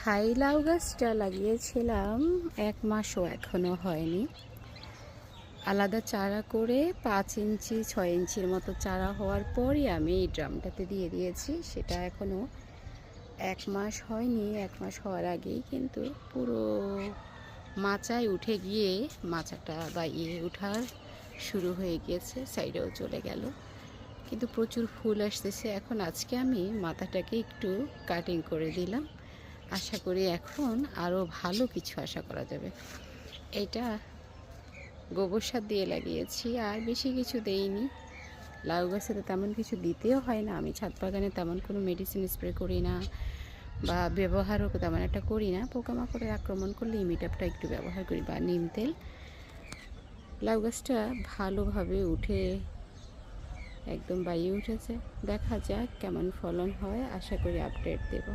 থাই লাউ গাছটা লাগিয়েছিলাম 1 মাসও এখনো হয়নি। আলাদা চারা করে 5 ইঞ্চি 6 ইঞ্চির মতো চারা হওয়ার পরই আমি এই ড্রামটাতে দিয়ে দিয়েছি। সেটা এখনো 1 মাস হয়নি। 1 মাস হওয়ার আগেই কিন্তু পুরো মাচায় উঠে গিয়ে মাচাটা বা উঠার শুরু হয়ে গিয়েছে, সাইডেও চলে গেল, কিন্তু প্রচুর ফুল আসতেছে। এখন আজকে আমি মাথাটাকে একটু কাটিং করে দিলাম, আশা করি এখন আরও ভালো কিছু আশা করা যাবে। এটা গোবর সার দিয়ে লাগিয়েছি, আর বেশি কিছু দেইনি। লাউ গাছে তো তেমন কিছু দিতেও হয় না, আমি ছাদ বাগানে তেমন কোনো মেডিসিন স্প্রে করি না বা ব্যবহারও তেমন একটা করি না। পোকামাকড়ের আক্রমণ করলে ইমিটাপটা একটু ব্যবহার করি বা নিম তেল। লাউ গাছটা ভালোভাবে উঠে একদম বাইয়ে উঠেছে। দেখা যাক কেমন ফলন হয়, আশা করি আপডেট দেব।